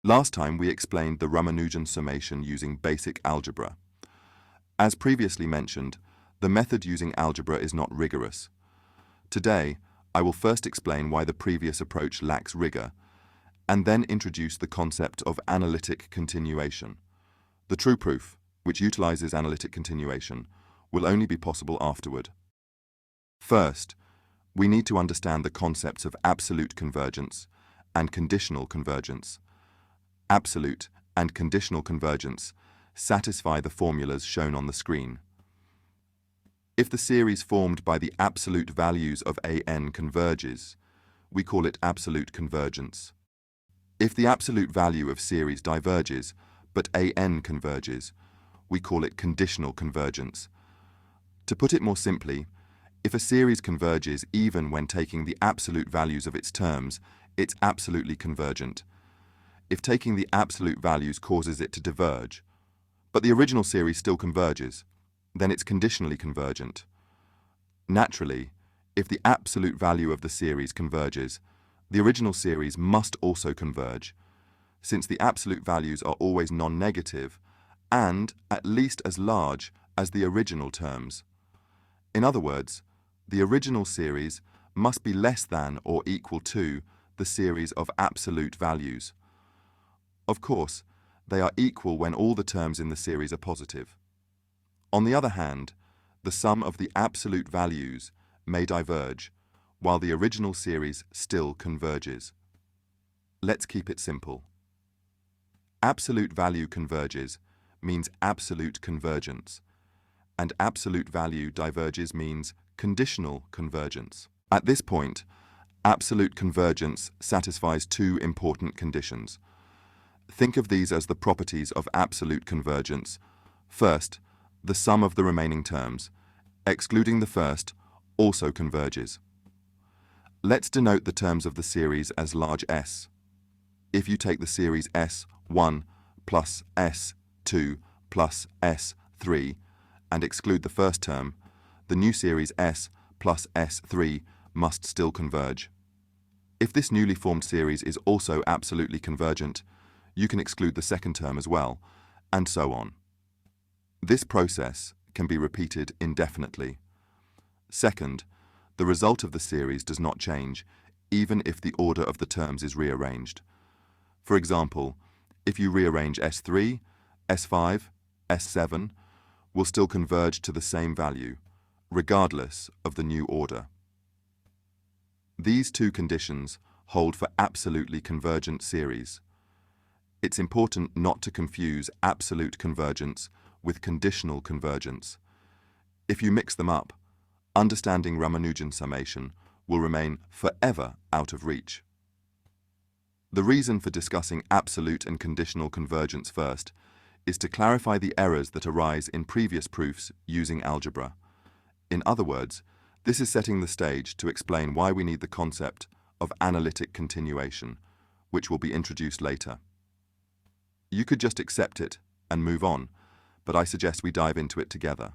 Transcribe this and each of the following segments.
Last time we explained the Ramanujan summation using basic algebra. As previously mentioned, the method using algebra is not rigorous. Today, I will first explain why the previous approach lacks rigor, and then introduce the concept of analytic continuation. The true proof, which utilizes analytic continuation, will only be possible afterward. First, we need to understand the concepts of absolute convergence and conditional convergence. Absolute and conditional convergence satisfy the formulas shown on the screen. If the series formed by the absolute values of an converges, we call it absolute convergence. If the absolute value of series diverges, but an converges, we call it conditional convergence. To put it more simply, if a series converges even when taking the absolute values of its terms, it's absolutely convergent. If taking the absolute values causes it to diverge, but the original series still converges, then it's conditionally convergent. Naturally, if the absolute value of the series converges, the original series must also converge, since the absolute values are always non-negative and at least as large as the original terms. In other words, the original series must be less than or equal to the series of absolute values. Of course, they are equal when all the terms in the series are positive. On the other hand, the sum of the absolute values may diverge, while the original series still converges. Let's keep it simple. Absolute value converges means absolute convergence, and absolute value diverges means conditional convergence. At this point, absolute convergence satisfies two important conditions. Think of these as the properties of absolute convergence. First, the sum of the remaining terms, excluding the first, also converges. Let's denote the terms of the series as large S. If you take the series S1 plus S2 plus S3 and exclude the first term, the new series S plus S3 must still converge. If this newly formed series is also absolutely convergent, you can exclude the second term as well, and so on. This process can be repeated indefinitely. Second, the result of the series does not change, even if the order of the terms is rearranged. For example, if you rearrange S3, S5, S7 will still converge to the same value, regardless of the new order. These two conditions hold for absolutely convergent series. It's important not to confuse absolute convergence with conditional convergence. If you mix them up, understanding Ramanujan summation will remain forever out of reach. The reason for discussing absolute and conditional convergence first is to clarify the errors that arise in previous proofs using algebra. In other words, this is setting the stage to explain why we need the concept of analytic continuation, which will be introduced later. You could just accept it and move on, but I suggest we dive into it together.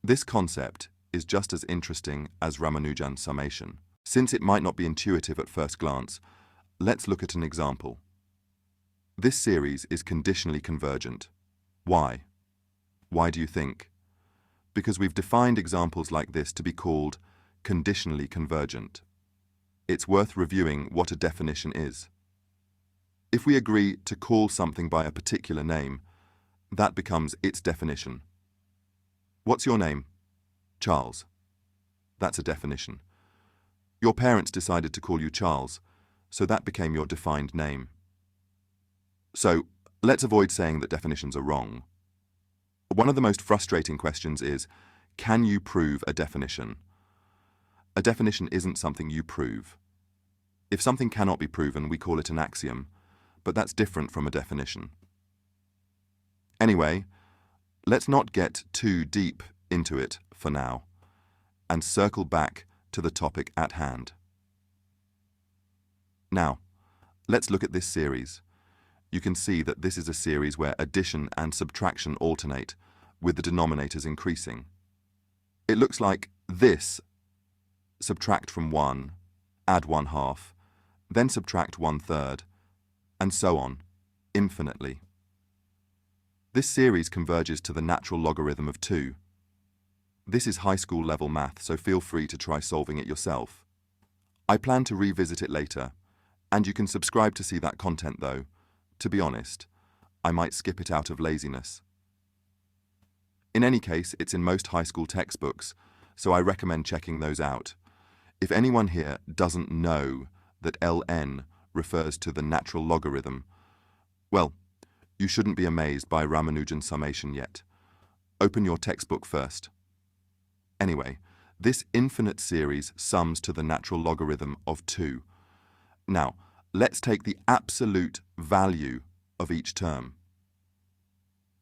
This concept is just as interesting as Ramanujan summation. Since it might not be intuitive at first glance, let's look at an example. This series is conditionally convergent. Why? Why do you think? Because we've defined examples like this to be called conditionally convergent. It's worth reviewing what a definition is. If we agree to call something by a particular name, that becomes its definition. What's your name? Charles. That's a definition. Your parents decided to call you Charles, so that became your defined name. So, let's avoid saying that definitions are wrong. One of the most frustrating questions is, can you prove a definition? A definition isn't something you prove. If something cannot be proven, we call it an axiom, but that's different from a definition. Anyway, let's not get too deep into it for now, and circle back to the topic at hand. Now, let's look at this series. You can see that this is a series where addition and subtraction alternate, with the denominators increasing. It looks like this: subtract from 1, add 1/2, then subtract 1/3, and so on, infinitely. This series converges to the natural logarithm of 2. This is high school level math, so feel free to try solving it yourself. I plan to revisit it later, and you can subscribe to see that content though. To be honest, I might skip it out of laziness. In any case, it's in most high school textbooks, so I recommend checking those out. If anyone here doesn't know that ln refers to the natural logarithm, well, you shouldn't be amazed by Ramanujan summation yet. Open your textbook first. Anyway, this infinite series sums to the natural logarithm of 2. Now, let's take the absolute value of each term.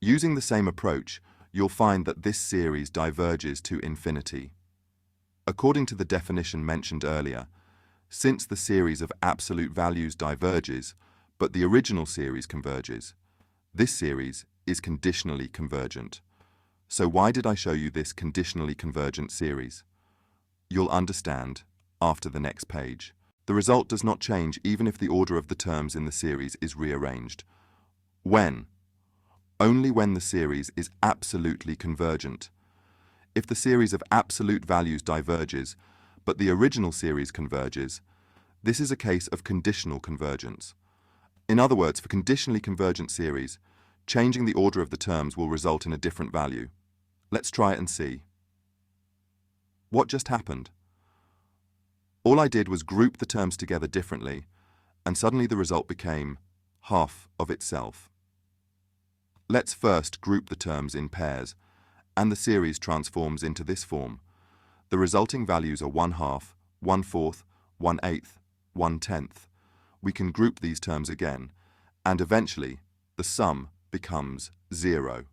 Using the same approach, you'll find that this series diverges to infinity. According to the definition mentioned earlier, since the series of absolute values diverges, but the original series converges, this series is conditionally convergent. So why did I show you this conditionally convergent series? You'll understand after the next page. The result does not change even if the order of the terms in the series is rearranged. When? Only when the series is absolutely convergent. If the series of absolute values diverges, but the original series converges, this is a case of conditional convergence. In other words, for conditionally convergent series, changing the order of the terms will result in a different value. Let's try it and see. What just happened? All I did was group the terms together differently, and suddenly the result became half of itself. Let's first group the terms in pairs, and the series transforms into this form. The resulting values are 1/2, 1/4, 1/8, 1/10. We can group these terms again, and eventually the sum becomes 0.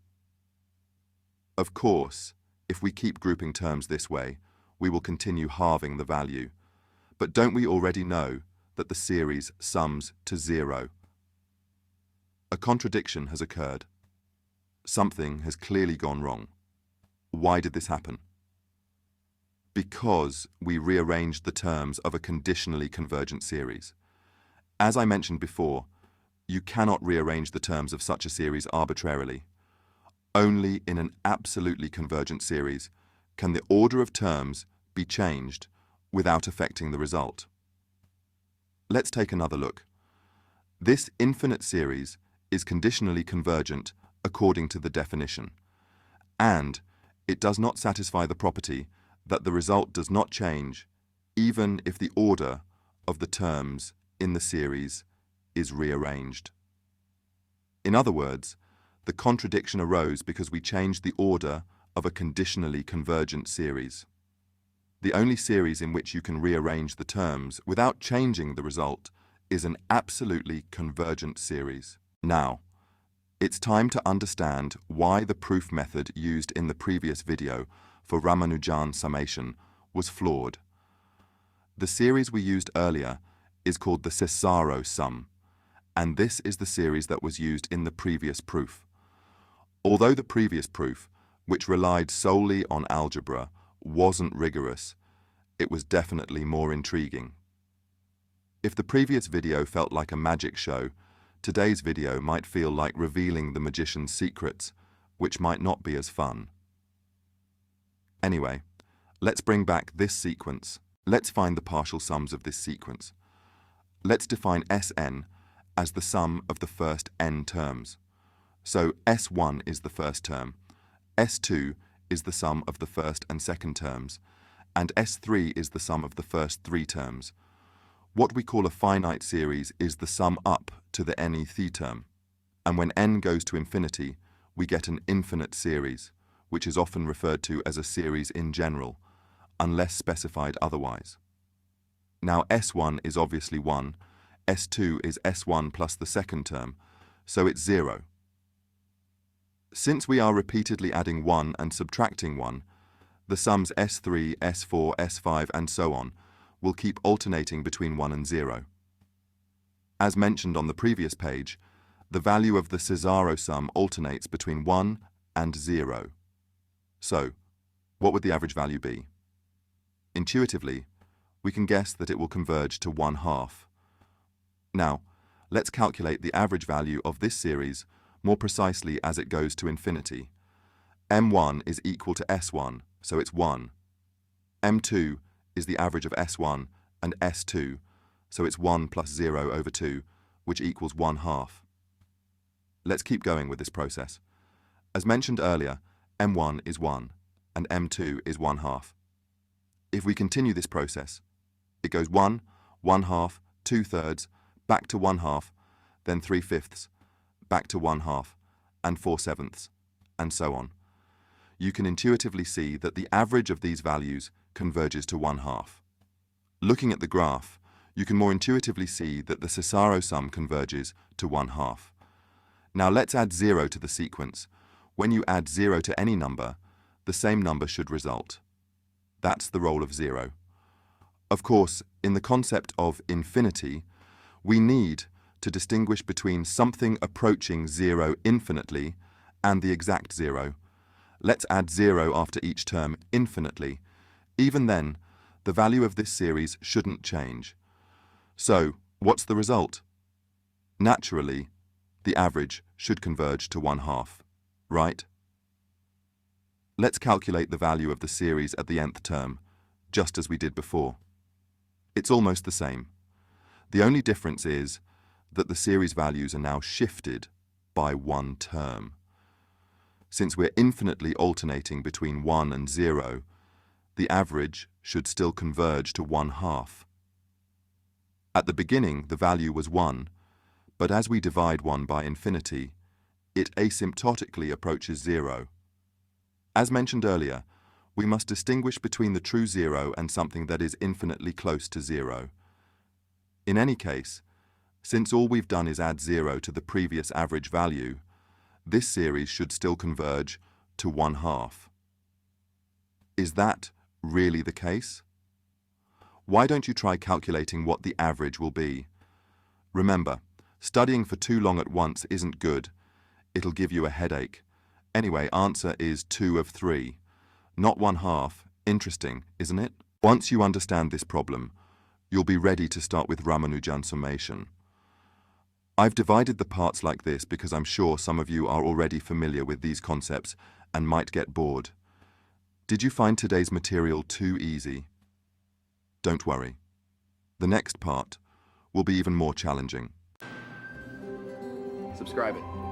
Of course, if we keep grouping terms this way, we will continue halving the value. But don't we already know that the series sums to 0? A contradiction has occurred. Something has clearly gone wrong. Why did this happen? Because we rearranged the terms of a conditionally convergent series. As I mentioned before, you cannot rearrange the terms of such a series arbitrarily. Only in an absolutely convergent series can the order of terms be changed without affecting the result. Let's take another look. This infinite series is conditionally convergent according to the definition, and it does not satisfy the property that the result does not change even if the order of the terms in the series is rearranged. In other words, the contradiction arose because we changed the order of a conditionally convergent series. The only series in which you can rearrange the terms without changing the result is an absolutely convergent series. Now, it's time to understand why the proof method used in the previous video for Ramanujan summation was flawed. The series we used earlier is called the Cesàro Sum, and this is the series that was used in the previous proof. Although the previous proof, which relied solely on algebra, wasn't rigorous, it was definitely more intriguing. If the previous video felt like a magic show, today's video might feel like revealing the magician's secrets, which might not be as fun. Anyway, let's bring back this sequence. Let's find the partial sums of this sequence. Let's define Sn as the sum of the first n terms. So S1 is the first term, S2 is the sum of the first and second terms, and S3 is the sum of the first 3 terms. What we call a finite series is the sum up to the nth term, and when n goes to infinity, we get an infinite series, which is often referred to as a series in general, unless specified otherwise. Now S1 is obviously 1, S2 is S1 plus the second term, so it's 0. Since we are repeatedly adding 1 and subtracting 1, the sums S3, S4, S5 and so on will keep alternating between 1 and 0. As mentioned on the previous page, the value of the Cesàro sum alternates between 1 and 0. So, what would the average value be? Intuitively, we can guess that it will converge to 1/2. Now, let's calculate the average value of this series more precisely as it goes to infinity. m1 is equal to s1, so it's 1. m2 is the average of s1 and s2, so it's 1 plus 0 over 2, which equals 1/2. Let's keep going with this process. As mentioned earlier, m1 is 1, and m2 is 1/2. If we continue this process, it goes 1, 1/2, 2/3, back to 1/2, then 3/5, back to 1/2, and 4/7, and so on. You can intuitively see that the average of these values converges to 1/2. Looking at the graph, you can more intuitively see that the Cesàro sum converges to 1/2. Now let's add 0 to the sequence. When you add 0 to any number, the same number should result. That's the role of 0. Of course, in the concept of infinity, we need to distinguish between something approaching 0 infinitely and the exact 0. Let's add 0 after each term infinitely. Even then, the value of this series shouldn't change. So, what's the result? Naturally, the average should converge to 1/2, right? Let's calculate the value of the series at the nth term, just as we did before. It's almost the same. The only difference is that the series values are now shifted by one term. Since we're infinitely alternating between 1 and 0, the average should still converge to 1/2. At the beginning, the value was 1, but as we divide 1 by infinity, it asymptotically approaches 0. As mentioned earlier, we must distinguish between the true 0 and something that is infinitely close to 0. In any case, since all we've done is add 0 to the previous average value, this series should still converge to 1/2. Is that really the case? Why don't you try calculating what the average will be? Remember, studying for too long at once isn't good. It'll give you a headache. Anyway, answer is 2 of 3. Not 1/2. Interesting, isn't it? Once you understand this problem, you'll be ready to start with Ramanujan summation. I've divided the parts like this because I'm sure some of you are already familiar with these concepts and might get bored. Did you find today's material too easy? Don't worry. The next part will be even more challenging. Subscribe it.